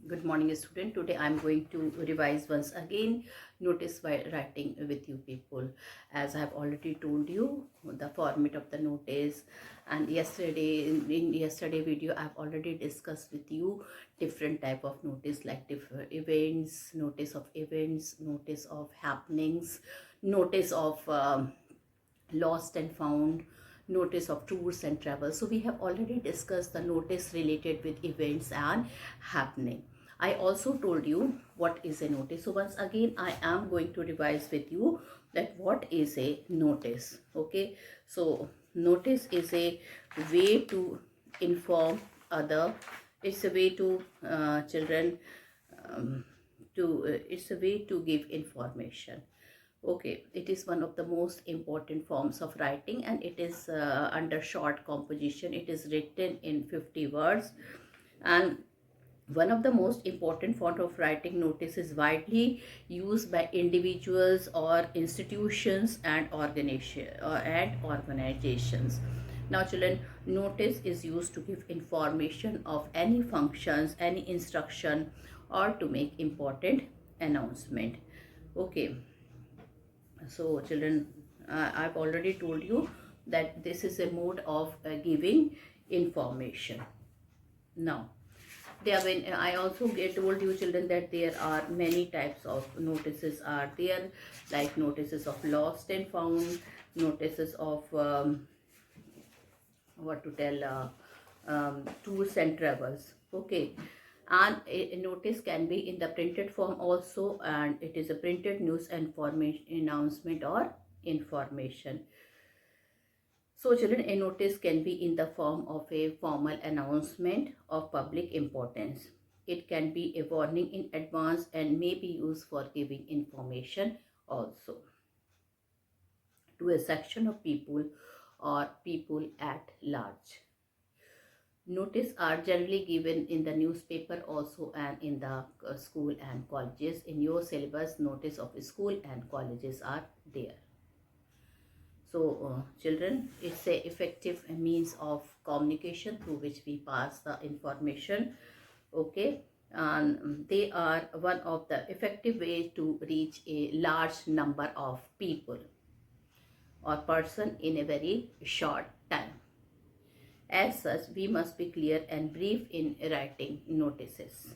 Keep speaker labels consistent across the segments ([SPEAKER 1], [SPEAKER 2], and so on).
[SPEAKER 1] Good morning, student. Today I am going to revise once again notice while writing with you people. As I have already told you the format of the notice, and yesterday in yesterday video I have already discussed with you different type of notice, like different events, notice of happenings, notice of lost and found, notice of tours and travel. So we have already discussed the notice related with events and happening. I also told you what is a notice. So once again I am going to revise with you that what is a notice. Okay, so notice is a way to inform other. It's a way to children it's a way to give information. Okay, it is one of the most important forms of writing, and it is under short composition. It is written in 50 words, and one of the most important form of writing. Notice is widely used by individuals or institutions and organizations. Now children, notice is used to give information of any functions, any instruction, or to make important announcement. Okay, so children, I've already told you that this is a mode of giving information. Now there when I also told you children that there are many types of notices are there, like notices of lost and found, notices of what to tell tours and travels. Okay, and a notice can be in the printed form also, and it is a printed news information announcement or information. So children, a notice can be in the form of a formal announcement of public importance. It can be a warning in advance and may be used for giving information also to a section of people or people at large. Notice are generally given in the newspaper also, and in the school and colleges. In your syllabus, notice of school and colleges are there. So children, it's a effective means of communication through which we pass the information. Okay, and they are one of the effective ways to reach a large number of people or person in a very short time. As such, we must be clear and brief in writing notices.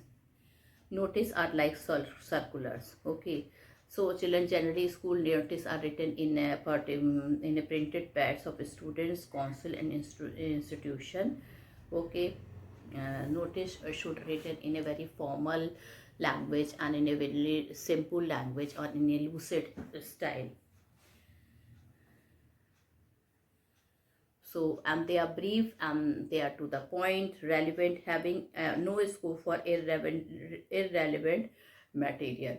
[SPEAKER 1] Notice are like circulars. Okay, so children, generally school notice are written in a printed pads of students, council and institution. Okay, notice should written in a very formal language and in a very simple language or in a lucid style. So, and they are brief and they are to the point, relevant, having no scope for irrelevant material.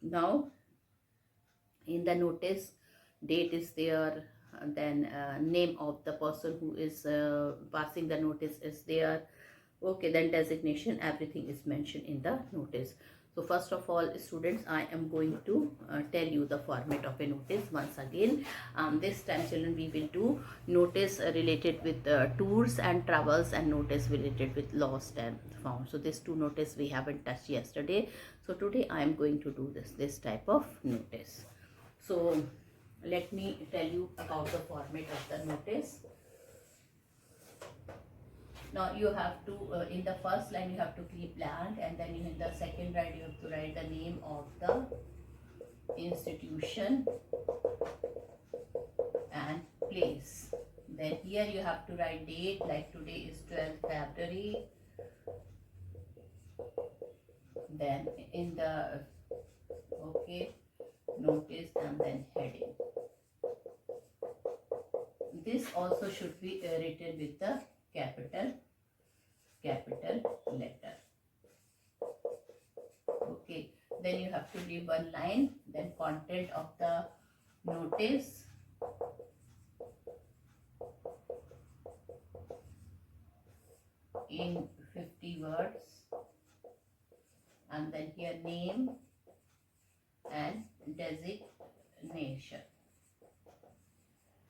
[SPEAKER 1] Now in the notice, date is there, then name of the person who is passing the notice is there. Okay, then designation, everything is mentioned in the notice. So first of all students, I am going to tell you the format of a notice once again. This time children, we will do notice related with tours and travels, and notice related with lost and found. So these two notice we haven't touched yesterday, so today I am going to do this type of notice. So let me tell you about the format of the notice. Now you have to, in the first line you have to keep blank, and then in the second line you have to write the name of the institution and place. Then here you have to write date, like today is 12th February. Then in the, okay, notice and then heading. This also should be written with the capital letter. Okay, then you have to leave one line, then content of the notice, in 50 words, and then here name and designation.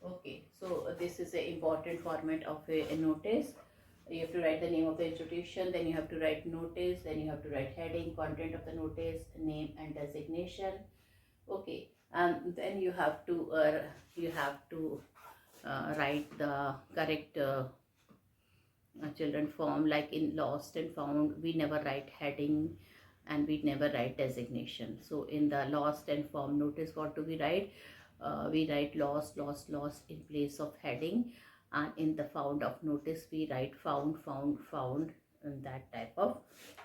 [SPEAKER 1] Okay, so this is an important format of a notice. you have to write the name of the institution, then you have to write notice, then you have to write heading, content of the notice, name and designation. Okay, and then you have to write the correct children form. Like in lost and found, we never write heading and we never write designation. So in the lost and found notice, what do we write? We write lost, lost, lost in place of heading, and in the found of notice we write found, found, found, and that type of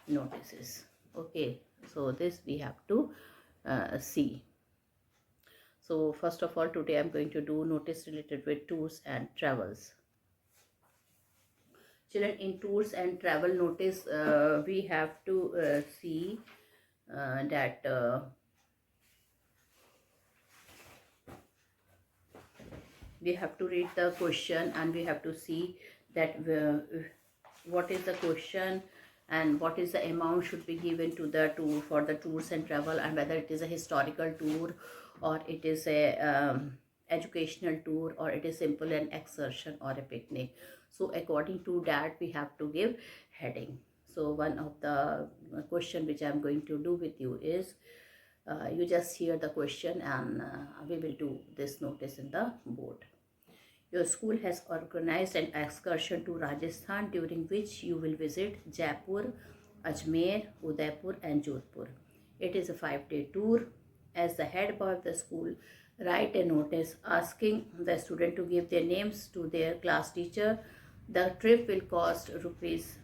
[SPEAKER 1] notices. Okay, so this we have to see. So first of all, today I'm going to do notice related with tours and travels. Children, in tours and travel notice, we have to see that we have to read the question, and we have to see that what is the question and what is the amount should be given to the tour for the tours and travel, and whether it is a historical tour or it is a educational tour or it is simple an excursion or a picnic. So according to that we have to give heading. So one of the question which I am going to do with you is you just hear the question, and we will do this notice in the board. Your school has organized an excursion to Rajasthan, during which you will visit Jaipur, Ajmer, Udaipur and Jodhpur. It is a 5-day tour. As the head boy of the school, write a notice asking the student to give their names to their class teacher. The trip will cost rupees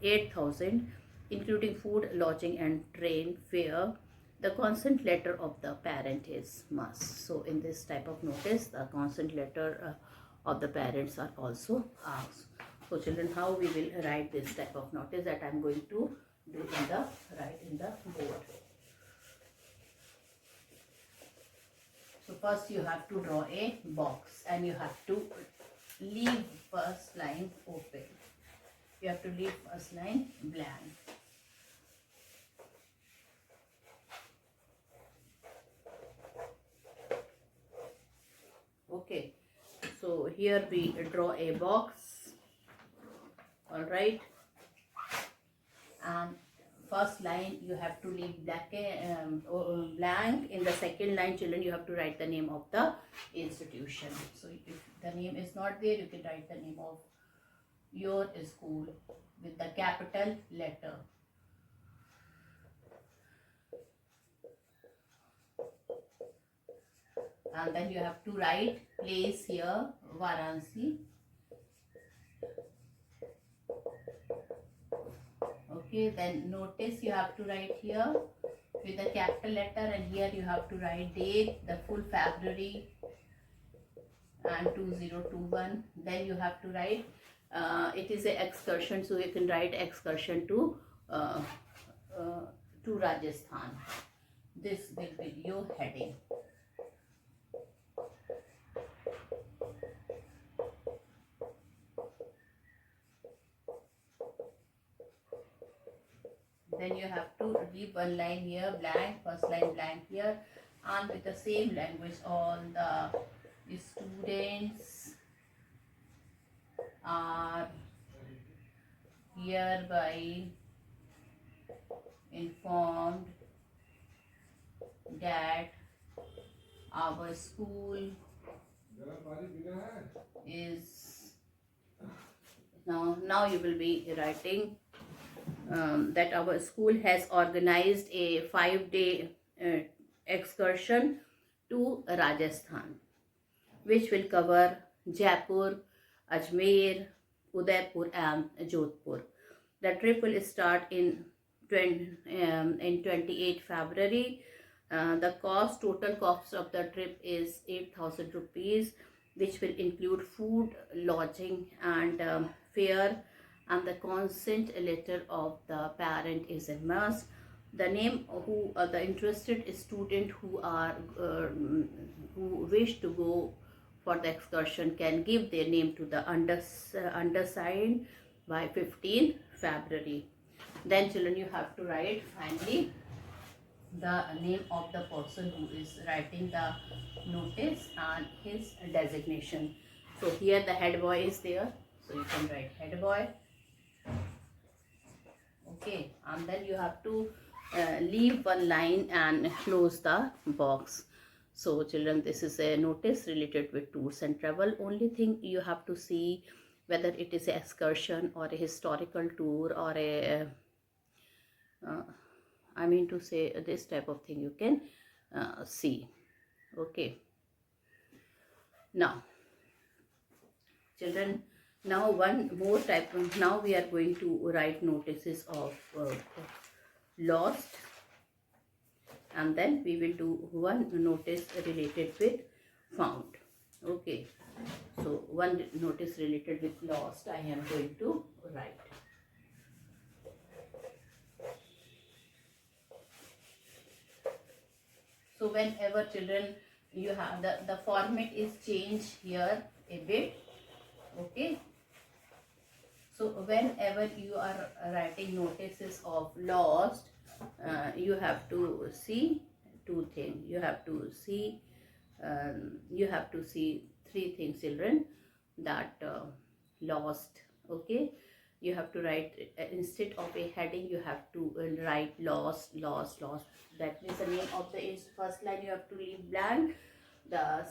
[SPEAKER 1] 8,000, including food, lodging and train fare. The consent letter of the parent is must. So in this type of notice, the consent letter of the parents are also asked. So children, how we will write this type of notice, that I am going to do write in the board. So first you have to draw a box, and you have to leave first line open. You have to leave first line blank. Okay, so here we draw a box. All right, and first line you have to leave blank. In the second line, children, you have to write the name of the institution. So if the name is not there, you can write the name of your school with the capital letter. And then you have to write place here, Varanasi. Okay, then notice you have to write here with the capital letter, and here you have to write date, the full February and 2021. Then you have to write it is an excursion, so you can write excursion to Rajasthan. This will be your heading. Then you have to leave one line here blank, first line blank here, and with the same language all the students are hereby informed that our school is now you will be writing that our school has organized a 5-day excursion to Rajasthan, which will cover Jaipur, Ajmer, Udaipur and Jodhpur. The trip will start in 28 February. The total cost of the trip is 8,000 rupees, which will include food, lodging and fare, and the consent letter of the parent is a must. The name who the interested student who wish to go for the excursion can give their name to the undersigned by 15 February. Then children, you have to write finally the name of the person who is writing the notice and his designation. So here the head boy is there. So you can write head boy. Okay, and then you have to leave one line and close the box. So children, this is a notice related with tours and travel. Only thing you have to see whether it is an excursion or a historical tour or a I mean to say this type of thing you can see. Okay, now children, now one more type of, now we are going to write notices of lost, and then we will do one notice related with found. Okay, so one notice related with lost I am going to write. So whenever children you have the format is changed here a bit. Okay, so whenever you are writing notices of lost, you have to see two things. You have to see three things, children, that lost. Okay, you have to write instead of a heading you have to write lost, lost, lost. That means the name of the first line you have to leave blank.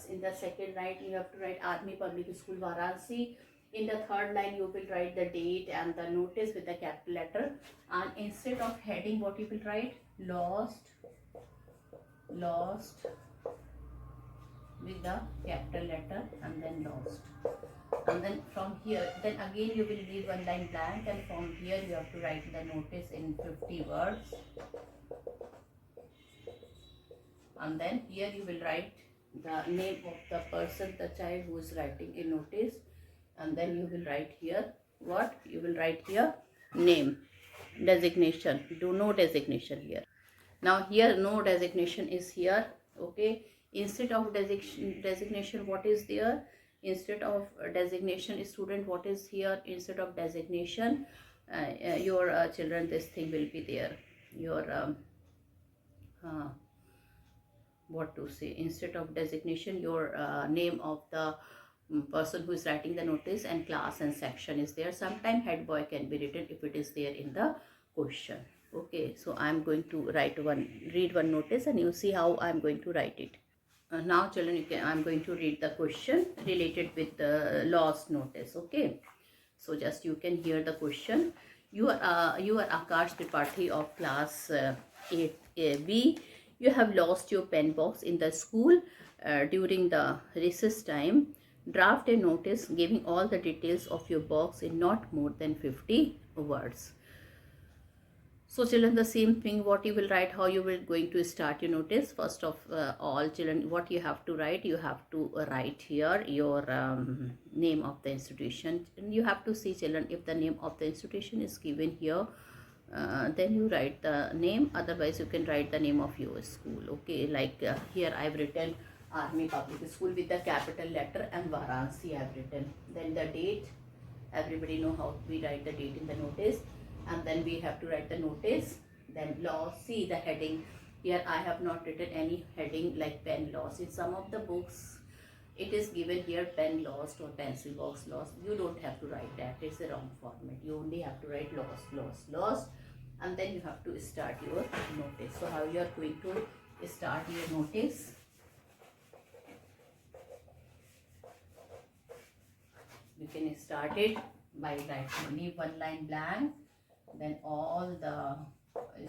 [SPEAKER 1] In the second line you have to write Army Public School Varanasi. In the third line you will write the date and the notice with the capital letter, and instead of heading what you will write, lost, lost with the capital letter and then lost. And then from here, then again you will leave one line blank, and from here you have to write the notice in 50 words. And then here you will write the name of the person, the child who is writing a notice, and then you will write here what? You will write here name, designation. Do no designation here. Now here no designation is here. Okay, instead of designation what is there? Instead of designation student, what is here? Instead of designation, your children, this thing will be there. Your what to say, instead of designation, your name of the person who is writing the notice and class and section is there. Sometime head boy can be written if it is there in the question. Okay, so I am going to read one notice, and you see how I am going to write it. Now children, I am going to read the question related with the lost notice. Okay, so just you can hear the question. You are Akash Tripathi of class 8B. You have lost your pen box in the school during the recess time. Draft a notice giving all the details of your box in not more than 50 words. So children, the same thing, what you will write, how you will going to start your notice. First of all children, what you have to write, you have to write here your name of the institution. And you have to see children, if the name of the institution is given here, then you write the name. Otherwise you can write the name of your school. Okay, like here I have written Army Public School with the capital letter and Varanasi I have written. Then the date, everybody know how we write the date in the notice. And then we have to write the notice. Then loss, see the heading. Here I have not written any heading like pen loss. In some of the books it is given here pen lost or pencil box lost. You don't have to write that, it's a wrong format. You only have to write lost, lost, lost, and then you have to start your notice. So how you are going to start your notice? You can start it by writing, leave one line blank. Then all the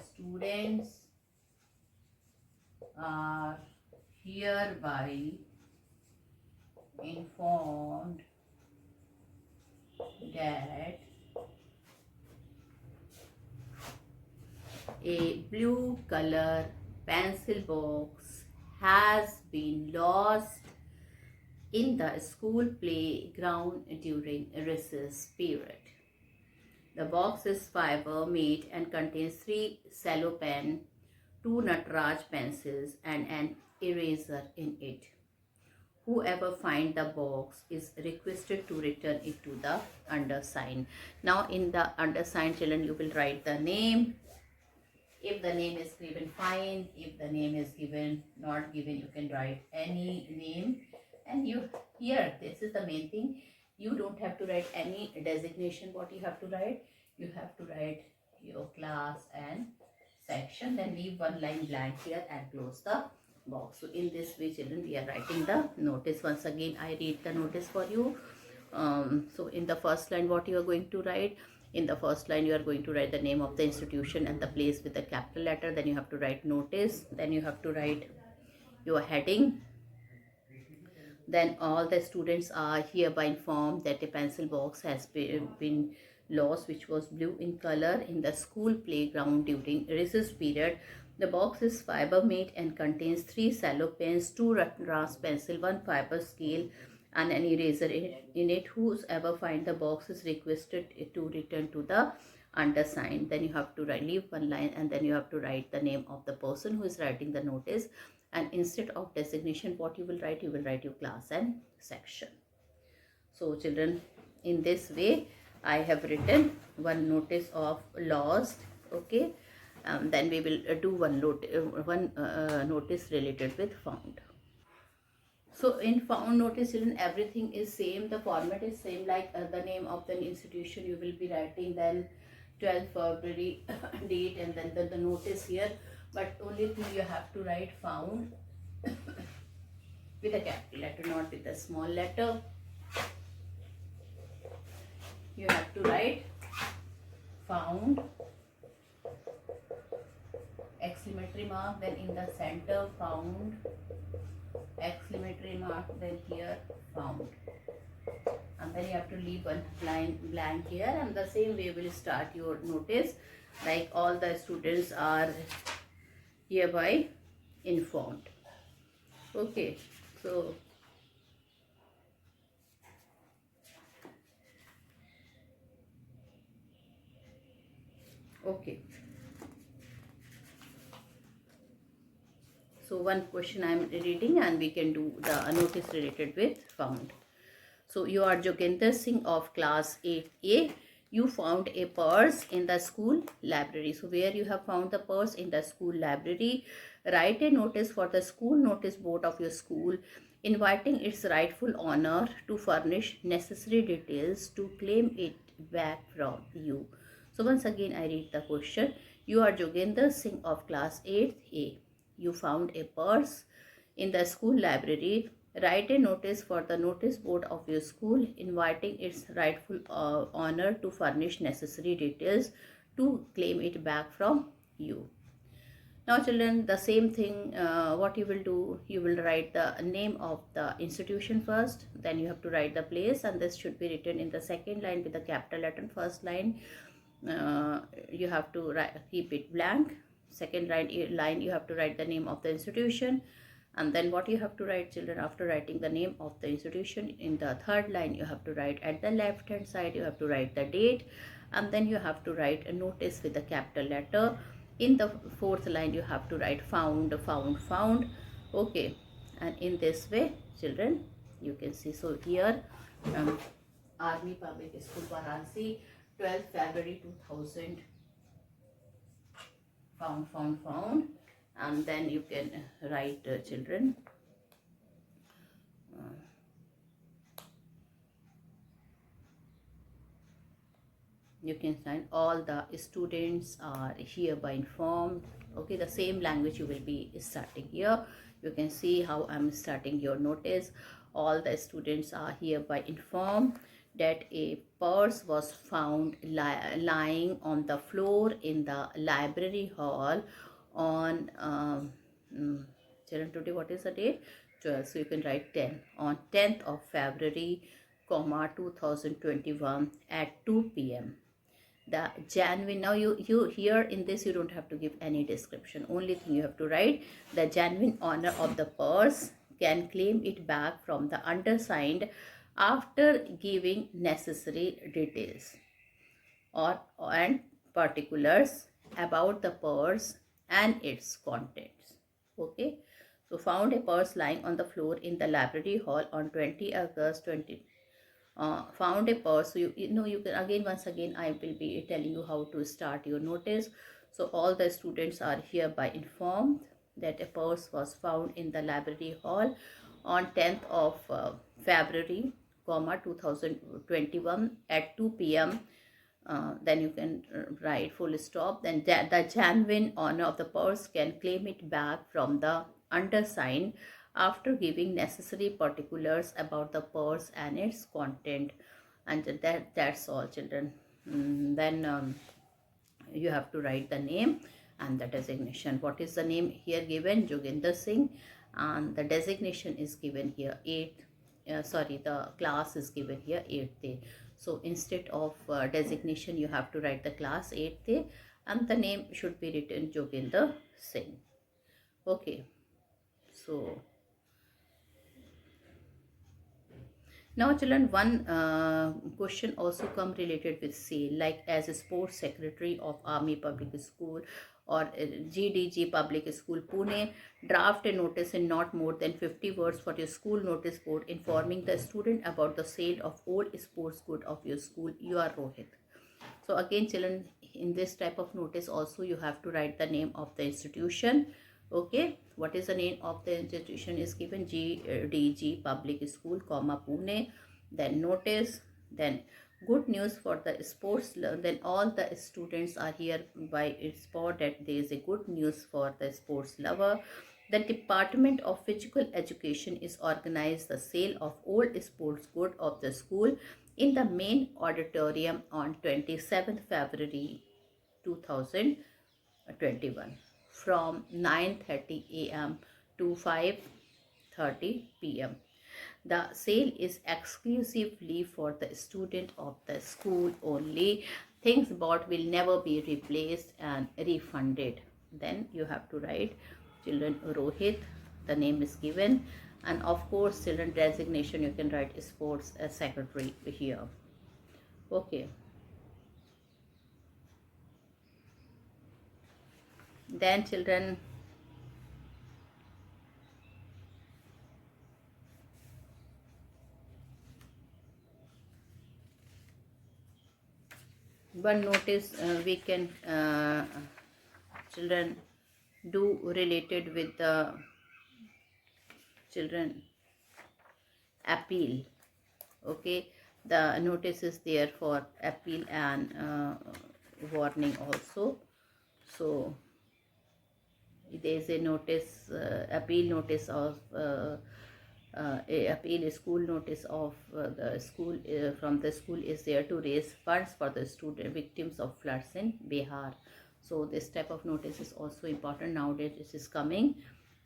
[SPEAKER 1] students are hereby informed that a blue color pencil box has been lost in the school playground during recess period. The box is fiber made and contains 3 cello pen, 2 Nataraj pencils and an eraser in it. Whoever finds the box is requested to return it to the undersigned. Now in the undersigned children, you will write the name. If the name is given, fine. If the name is given, not given, you can write any name. And you here, this is the main thing. You don't have to write any designation. What you have to write? You have to write your class and section, then leave one line blank here and close the box. So in this way, children, we are writing the notice. Once again, I read the notice for you. So in the first line, what you are going to write? In the first line, you are going to write the name of the institution and the place with the capital letter. Then you have to write notice. Then you have to write your heading. Then all the students are hereby informed that a pencil box has been lost, which was blue in color, in the school playground during recess period. The box is fiber made and contains 3 cello pens, 2 brass pencil, 1 fiber scale, and an eraser in it. Whoever find the box is requested to return to the undersigned. Then you have to leave one line, and then you have to write the name of the person who is writing the notice. And instead of designation, what you will write? You will write your class and section. So children, in this way, I have written one notice of lost. Okay, then we will do one notice related with found. So in found notice, children, everything is same. The format is same, like the name of the institution you will be writing, then 12th February date, and then the notice here. But only thing you have to write found with a capital letter, not with a small letter. You have to write found, exclamatory mark, then in the center found, exclamatory mark, then here found. And then you have to leave one line blank here, and the same way will start your notice, like all the students are hereby informed. Okay, so okay, so one question I am reading, and we can do the notice related with found. So you are Joginder Singh of class 8A. You found a purse in the school library. So where you have found the purse? In the school library. Write a notice for the school notice board of your school, inviting its rightful owner to furnish necessary details to claim it back from you. So once again, I read the question. You are Joginder Singh of class 8A. You found a purse in the school library. Write a notice for the notice board of your school, inviting its rightful owner to furnish necessary details to claim it back from you. Now children, the same thing, what you will do, you will write the name of the institution first, then you have to write the place, and this should be written in the second line with the capital letter. First line, you have to keep it blank. Second line, you have to write the name of the institution. And then what you have to write, children, after writing the name of the institution, in the third line you have to write, at the left hand side you have to write the date, and then you have to write a notice with a capital letter. In the fourth line you have to write found. Okay, and in this way, children, you can see. So here, Army Public School Varanasi, 12th February 2000, found, and then you can write, children, you can sign all the students are hereby informed. Okay, the same language you will be starting here. You can see how I'm starting your notice. All the students are hereby informed that a purse was found lying on the floor in the library hall on children, today what is the date? 12. So you can write 10 on 10th of February, 2021 at 2 p.m. The genuine, now you here in this you don't have to give any description. Only thing you have to write, the genuine owner of the purse can claim it back from the undersigned after giving necessary details and particulars about the purse and its contents. Okay, so found a purse lying on the floor in the library hall on 20 August 20. Found a purse. So you know, you can again, once again I will be telling you how to start your notice. So all the students are hereby informed that a purse was found in the library hall on 10th of February, comma 2021 at 2 p.m. Then you can write full stop. Then the genuine owner of the purse can claim it back from the undersigned after giving necessary particulars about the purse and its content. And that's all, children. Then you have to write the name and the designation. What is the name here given? Joginder Singh. And the designation is given here 8th. The class is given here 8th. So instead of designation, you have to write the class 8th, and the name should be written Joginder Singh. Okay. So now, children, one question also come related with sale, like as a sports secretary of Army Public School or GDG Public School, Pune, draft a notice in not more than 50 words for your school notice board informing the student about the sale of all sports good of your school. You are Rohit. So again, children, in this type of notice also you have to write the name of the institution. Okay, what is the name of the institution is given? GDG Public School, comma Pune. Then notice, then good news for the sports. Then all the students are here by spot that there is a good news for the sports lover. The Department of Physical Education is organized the sale of all sports good of the school in the main auditorium on 27th February 2021 from 9:30 a.m. to 5:30 p.m. The sale is exclusively for the student of the school only. Things bought will never be replaced and refunded. Then you have to write children Rohit, the name is given, and of course children designation you can write sports secretary here. Okay. Then children, one notice we can children do related with the children appeal. Okay, the notice is there for appeal and warning also. So there is a notice, appeal notice of appeal school notice of the school from the school is there to raise funds for the student victims of floods in Bihar. So this type of notice is also important nowadays. This is coming.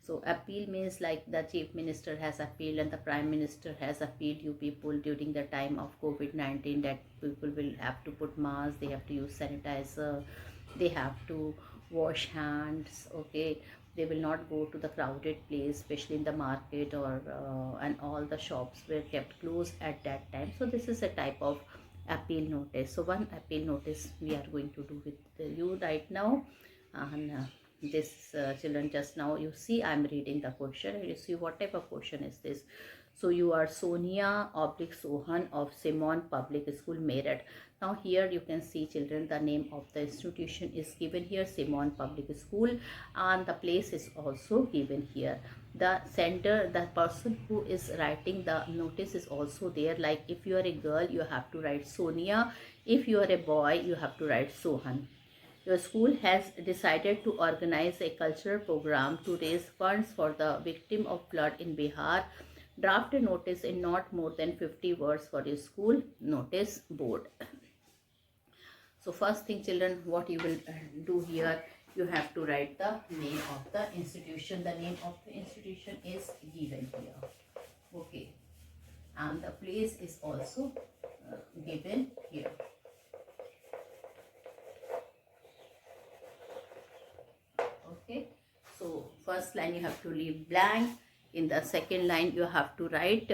[SPEAKER 1] So appeal means like the chief minister has appealed and the prime minister has appealed you people during the time of COVID-19 that people will have to put masks, they have to use sanitizer, they have to wash hands. Okay, they will not go to the crowded place, especially in the market or and all the shops were kept closed at that time. So this is a type of appeal notice. So one appeal notice we are going to do with you right now. And this children, just now you see I am reading the question. You see what type of question is this. So you are Sonia oblique Sohan of Simon Public School, Meerut. Now here you can see children the name of the institution is given here, Simon Public School, and the place is also given here. The sender, the person who is writing the notice is also there. Like if you are a girl you have to write Sonia, if you are a boy you have to write Sohan. Your school has decided to organize a cultural program to raise funds for the victim of flood in Bihar. Draft a notice in not more than 50 words for your school notice board. So first thing children, what you will do here, you have to write the name of the institution. The name of the institution is given here. Okay, and the place is also given here. Okay, so first line you have to leave blank. In the second line you have to write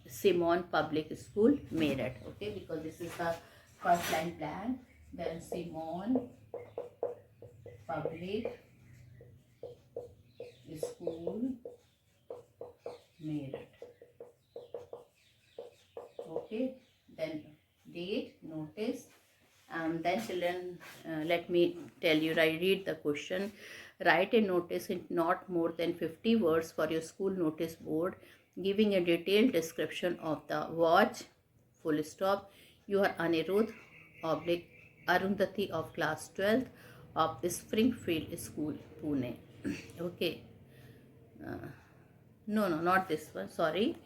[SPEAKER 1] Simon Public School, Meerut. Okay, because this is the first line blank. Then Simon Public School, Meerut. Okay, then date, notice, and then children, let me tell you, I read the question. Write a notice in not more than 50 words for your school notice board giving a detailed description of the watch, full stop. You are Anirudh, oblique Arundhati of class 12th of Springfield School, Pune. Okay. No, not this one. Sorry.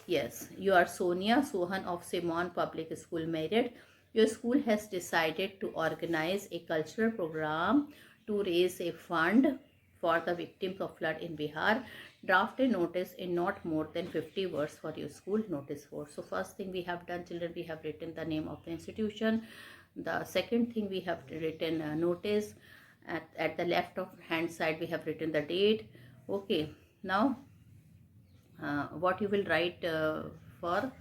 [SPEAKER 1] Yes, you are Sonia Sohan of Simon Public School, Merit. Your school has decided to organize a cultural program to raise a fund for the victims of flood in Bihar. Draft a notice in not more than 50 words for your school notice for. So first thing we have done, children, we have written the name of the institution. The second thing, we have written a notice. At the left of hand side, we have written the date. Okay, now what you will write for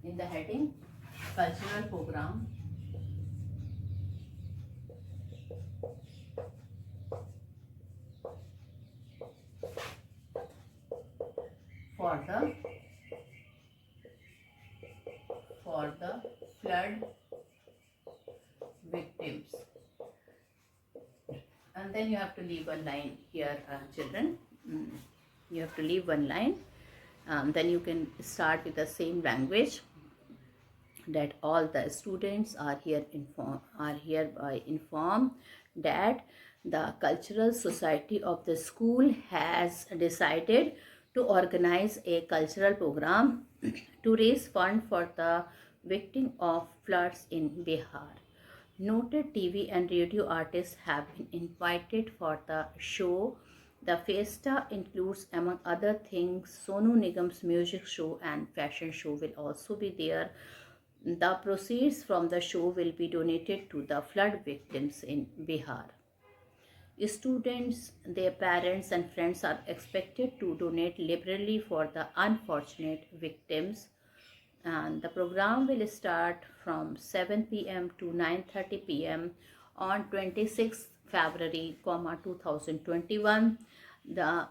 [SPEAKER 1] in the heading cultural program for the flood victims, and then you have to leave one line here, children. You have to leave one line. Then you can start with the same language, that all the students are hereby informed that the cultural society of the school has decided to organize a cultural program to raise fund for the victim of floods in Bihar. Noted TV and radio artists have been invited for the show. The fiesta includes, among other things, Sonu Nigam's music show and fashion show will also be there. The proceeds from the show will be donated to the flood victims in Bihar. Students, their parents and friends are expected to donate liberally for the unfortunate victims, and the program will start from 7 p.m. to 9:30 p.m. on 26th February, 2021. The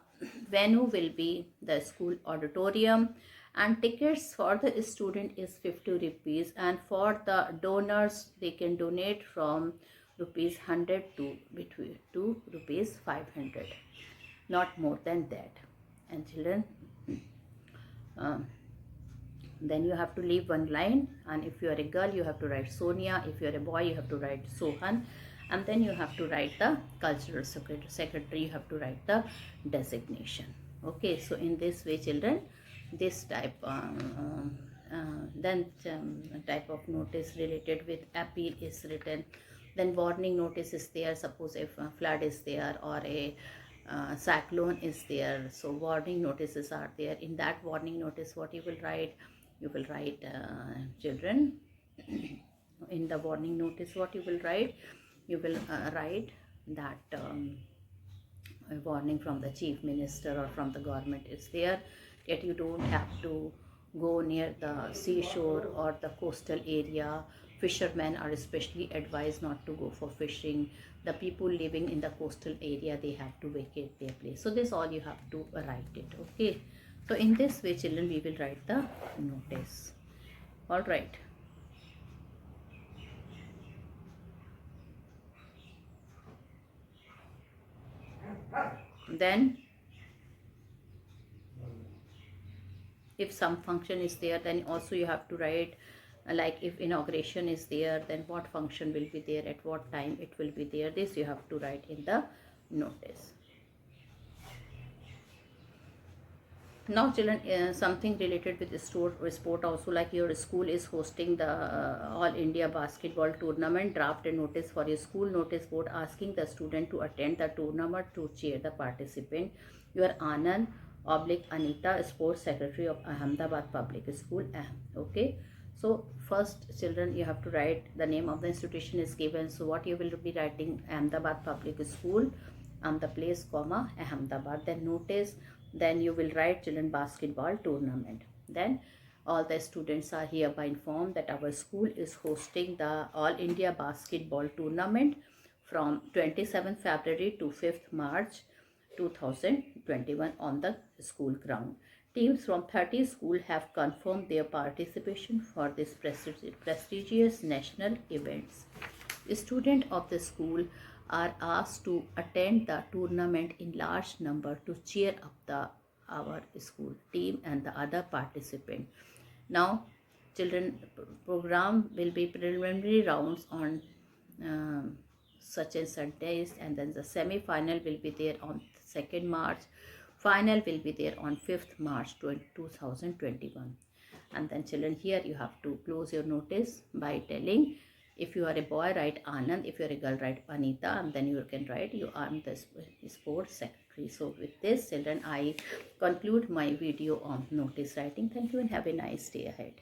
[SPEAKER 1] venue will be the school auditorium, and tickets for the student is 50 rupees, and for the donors they can donate from rupees 100 to rupees 500, not more than that. And children, then you have to leave one line, and if you are a girl you have to write Sonia, if you are a boy you have to write Sohan, and then you have to write the cultural secretary, you have to write the designation. Okay, so in this way, children, this type type of notice related with appeal is written. Then warning notice is there. Suppose if a flood is there or a cyclone is there, so warning notices are there. In that warning notice, what you will write? You will write, children, in the warning notice, what you will write? You will write that a warning from the chief minister or from the government is there, that you don't have to go near the seashore or the coastal area. Fishermen are especially advised not to go for fishing. The people living in the coastal area, they have to vacate their place. So this all you have to write it. Okay, so in this way, children, we will write the notice. All right. Then if some function is there, then also you have to write, like if inauguration is there, then what function will be there, at what time it will be there. This you have to write in the notice. Now children, something related with the sport also, like your school is hosting the All India Basketball Tournament. Draft a notice for your school notice board asking the student to attend the tournament to cheer the participant. You are Anand oblique Anita, Sports Secretary of Ahmedabad Public School. Okay, so first, children, you have to write the name of the institution is given. So what you will be writing? Ahmedabad Public School, the place, comma, Ahmedabad. Then notice. Then you will write, children, basketball tournament. Then all the students are hereby informed that our school is hosting the All India Basketball Tournament from 27th February to 5th March 2021 on the school ground. Teams from 30 schools have confirmed their participation for this prestigious national events. Students of the school are asked to attend the tournament in large number to cheer up the our school team and the other participant. Now, children, program will be preliminary rounds on such and such days, and then the semi-final will be there on 2nd March. Final will be there on 5th March 2021. And then children, here you have to close your notice by telling, if you are a boy, write Anand. If you are a girl, write Anita. And then you can write, you are the sports secretary. So with this, children, I conclude my video on notice writing. Thank you and have a nice day ahead.